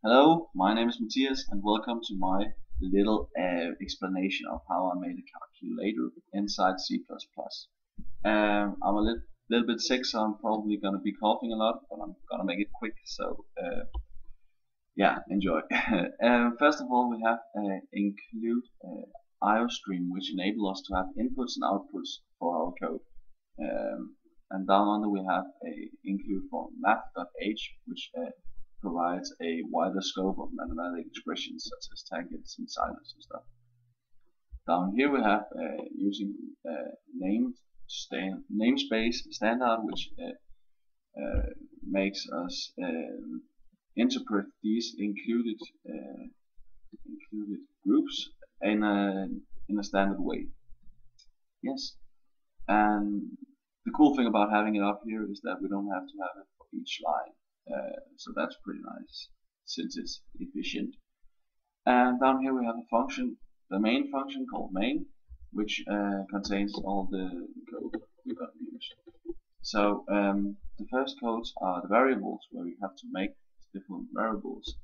Hello, my name is Matthias and welcome to my little explanation of how I made a calculator inside C++. I'm a little bit sick, so I'm probably going to be coughing a lot, but I'm going to make it quick, so yeah, enjoy. First of all, we have include IO stream, which enable us to have inputs and outputs for our code. And down under we have a include for math.h, which provides a wider scope of mathematical expressions such as tangents and sinus and stuff. Down here we have using namespace standard, which makes us interpret these included groups in a standard way. Yes, and the cool thing about having it up here is that we don't have to have it for each line. So that's pretty nice since it's efficient. And down here we have a function, the main function called main, which contains all the code we're going to use. So the first codes are the variables, where we have to make different variables.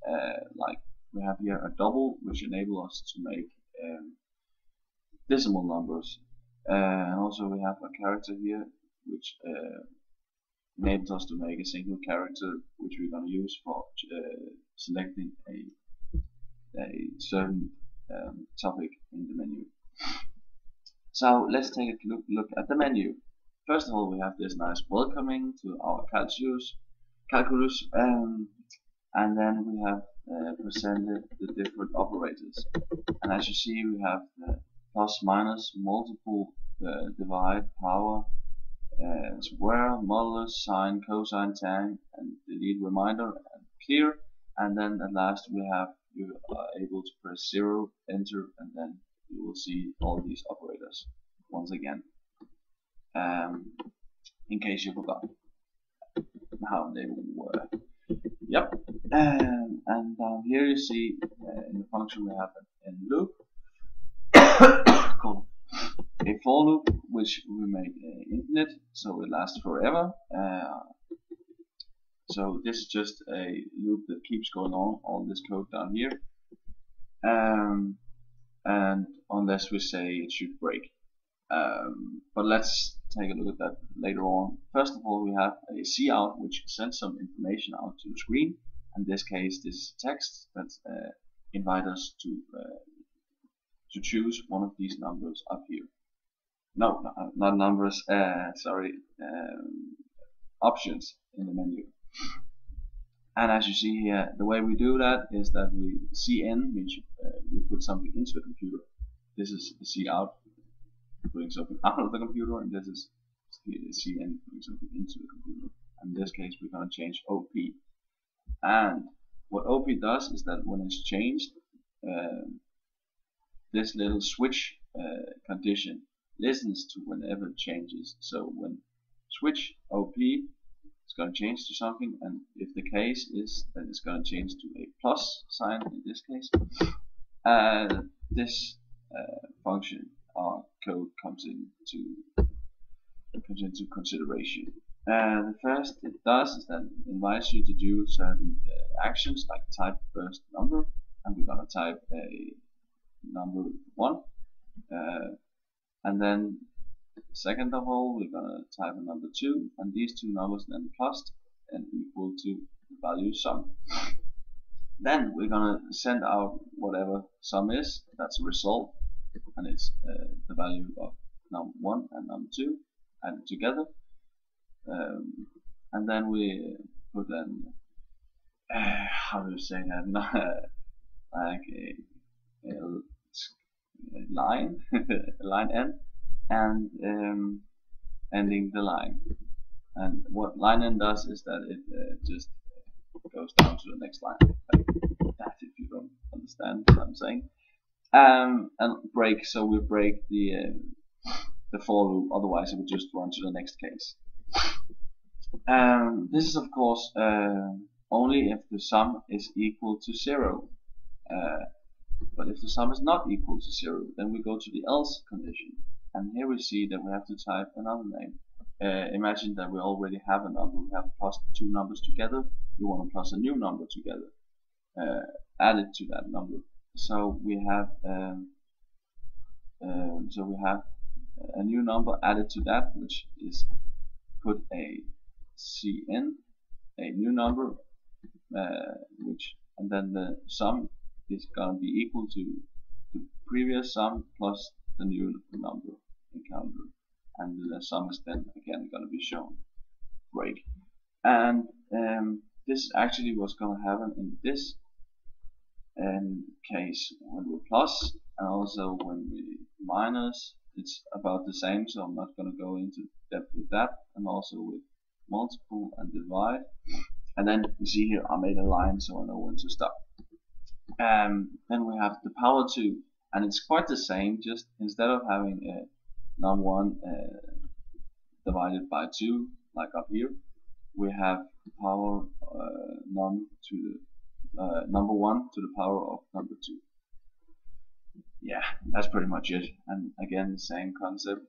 Like we have here a double, which enable us to make decimal numbers. And also we have a character here, which enables us to make a single character, which we're going to use for selecting a certain topic in the menu. So let's take a look at the menu. First of all, we have this nice welcoming to our calculus, and then we have presented the different operators. And as you see, we have plus, minus, multiple, divide, power, square, modulus, sine, cosine, tan, and delete, reminder, and clear. And then at last you are able to press 0, enter, and then you will see all these operators once again. In case you forgot how they were. Yep. And down here you see in the function we have a loop called a for loop, which we make infinite, so it lasts forever. So this is just a loop that keeps going on, all this code down here, and unless we say it should break. But let's take a look at that later on. First of all, we have a cout, which sends some information out to the screen. In this case, this is text that invites us to choose one of these numbers up here. No, not numbers. Sorry, options in the menu. And as you see here, the way we do that is that we cin, which we put something into the computer. This is cout, putting something out of the computer, and this is cin, putting something into the computer. In this case, we're going to change op. And what op does is that when it's changed, this little switch condition listens to whenever it changes. So when switch op, it's going to change to something, and if the case is that it's going to change to a plus sign in this case, this function, our code, comes into consideration. The first it does is that it invites you to do certain actions, like type first number, and we're going to type a number 1, and then second of all we're going to type a number 2, and these two numbers then plus and equal to the value sum. Then we're going to send out whatever sum is, that's a result, and it's the value of number 1 and number 2 added together. And then we put an how do you say that, like a line line n, and ending the line. And what line n does is that it just goes down to the next line, like that, if you don't understand what I'm saying. And break, so we break the for loop, otherwise it would just run to the next case. This is of course only if the sum is equal to 0. But if the sum is not equal to 0, then we go to the else condition. And here we see that we have to type another name. Imagine that we already have a number. We have plus two numbers together. We want to plus a new number together. added to that number. So we have a new number added to that, which is put a cn, a new number, and then the sum is gonna be equal to the previous sum plus the new number encountered, and the sum is then again gonna be shown. Great. And this is actually what's gonna happen in this case when we plus, and also when we minus. It's about the same, so I'm not gonna go into depth with that, and also with multiple and divide. And then you see here I made a line so I know when to stop. Then we have the power 2, and it's quite the same, just instead of having num1 divided by 2 like up here, we have power number 1 to the power of number 2. Yeah, that's pretty much it. And again, the same concept.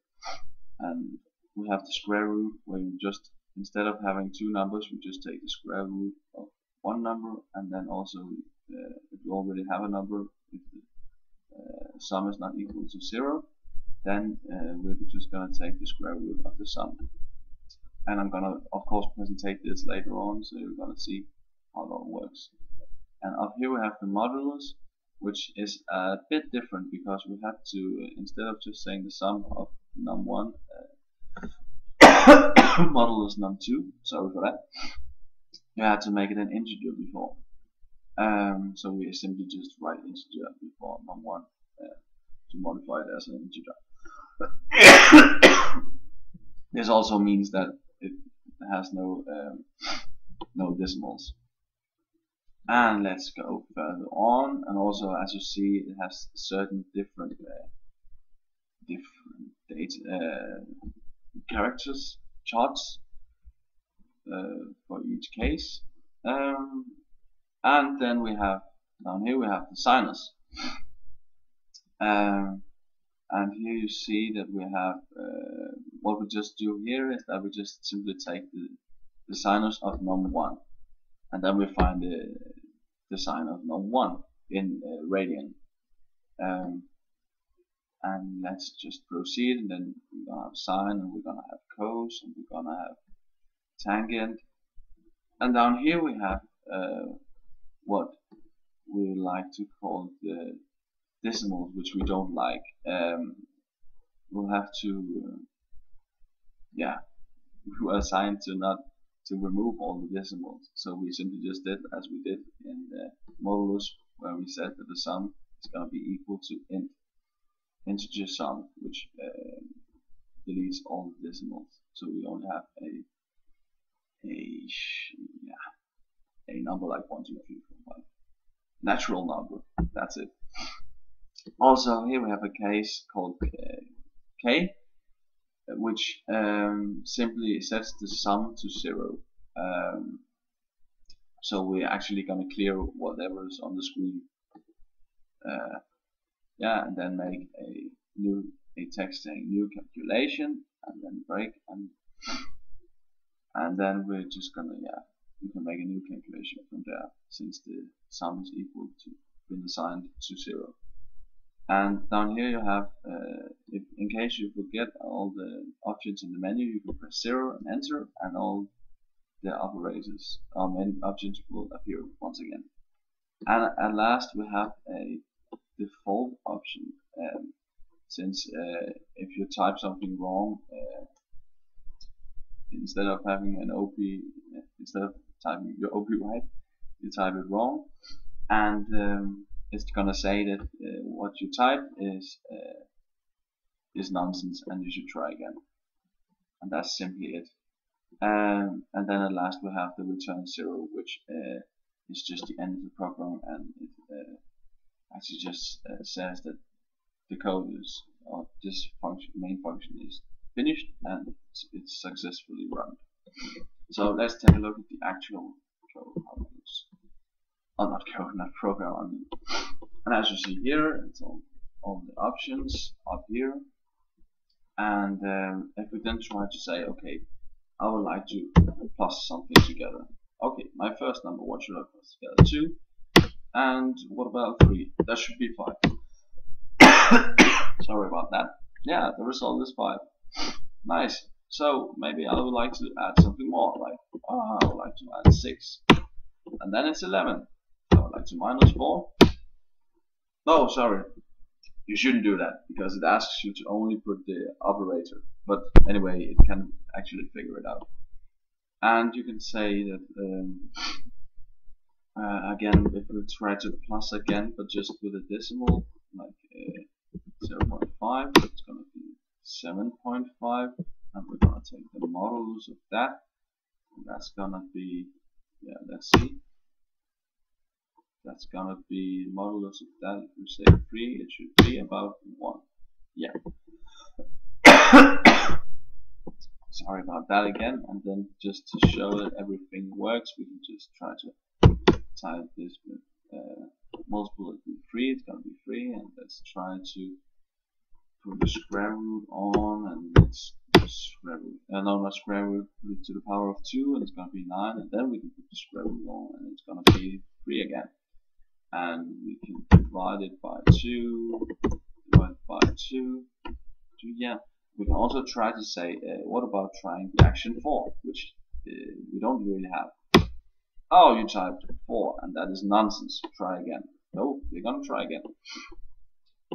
And we have the square root, where you just, instead of having 2 numbers, we just take the square root of 1 number, and then also if you already have a number, if the sum is not equal to 0, then we're just going to take the square root of the sum. And I'm going to, of course, presentate this later on, so you're going to see how it all works. And up here we have the modulus, which is a bit different, because we have to, instead of just saying the sum of num1 modulus num2, sorry for that, you had to make it an integer before. So we simply just write integer before num1 to modify it as an integer. This also means that it has no decimals. And let's go further on, and also, as you see, it has certain different data characters, charts for each case. And then we have, down here we have the sinus, and here you see that we have what we just do here is that we just simply take the sinus of num1, and then we find the sine of num1 in radian. And let's just proceed, and then we're gonna have sine, and we're gonna have cos, and we're gonna have tangent. And down here we have what we like to call the decimals, which we don't like. We'll have to we were assigned to remove all the decimals, so we simply just did as we did in the modulus, where we said that the sum is going to be equal to integer sum, which deletes all the decimals, so we only have a number like 1, 2, 3, 4, 5, natural number. That's it. Also, here we have a case called k, which simply sets the sum to 0. So we're actually going to clear whatever is on the screen. And then make a text saying new calculation, and then break, and then we're just gonna we can make a new calculation from there, since the sum is equal to been assigned to 0. And down here you have, if in case you forget all the options in the menu, you can press 0 and enter, and all the operators options will appear once again. And at last we have a default option, since if you type something wrong, instead of having an OP, instead of typing your OP right, you type it wrong, and it's gonna say that what you type is nonsense, and you should try again. And that's simply it. And then at last we have the return 0, which is just the end of the program, and it actually just says that the code is, or this function, main function, is finished, and it's successfully run. So let's take a look at the actual code, how it looks. Oh, not code, not program, I mean. And as you see here, it's all the options up here. And if we then try to say, okay, I would like to plus something together. Okay, my first number, what should I plus together? 2. And what about 3? That should be 5. Sorry about that. Yeah, the result is 5. Nice. So maybe I would like to add something more, like I would like to add 6. And then it's 11. I would like to minus 4. No, sorry. You shouldn't do that because it asks you to only put the operator. But anyway, it can actually figure it out. And you can say that again, if we try to plus again, but just with a decimal, like 0.5, it's going to be 7.5, and we're going to take the modulus of that, and that's going to be, yeah, let's see, that's going to be modulus of that. If we say 3, it should be about 1. Yeah. Sorry about that again, and then just to show that everything works, we can just try to type this with multiple of 3, it's going to be 3, and let's try to put the square root on, and let's square root, no, not square root, put it to the power of 2, and it's going to be 9, and then we can put the square root on, and it's going to be 3 again. And we can divide it by 2, divide by 2, yeah. We can also try to say, what about trying the action 4, which we don't really have. Oh, you typed 4, and that is nonsense. Try again. No, we're gonna try again.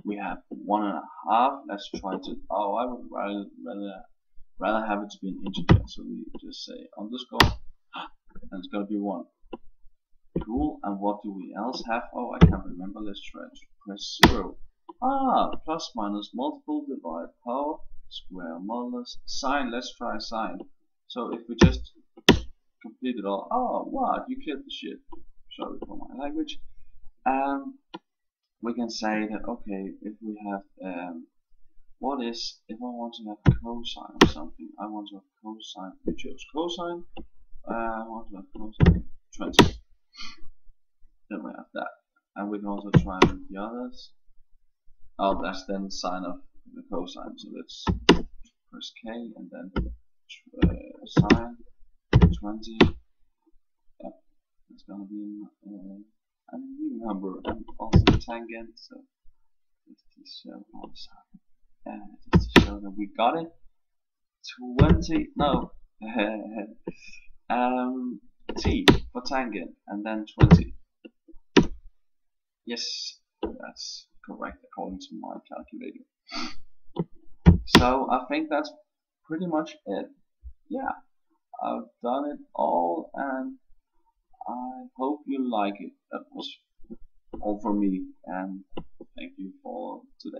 We have 1.5. Let's try to. Oh, I would rather have it to be an integer. So we just say underscore, and it's gonna be 1. Cool. And what do we else have? Oh, I can't remember. Let's try to press 0. Ah, plus minus multiple divide power square modulus sine. Let's try sine. So if we just complete it all. Oh, what? You killed the shit. Sorry for my language. We can say that, okay, if we have what is, if I want to have cosine of something, I want to have cosine. We chose cosine. I want to have cosine 20. Then we have that, and we can also try with the others. Oh, that's then sine of the cosine. So let's press K and then sine 20. Yeah, it's gonna be a new number, and also tangent. So let's just show all this out. Just to show that we got it. 20. No. T for tangent, and then 20. Yes, that's correct according to my calculator. So I think that's pretty much it. Yeah, I've done it all, and I hope you like it. That was all for me, and thank you for today.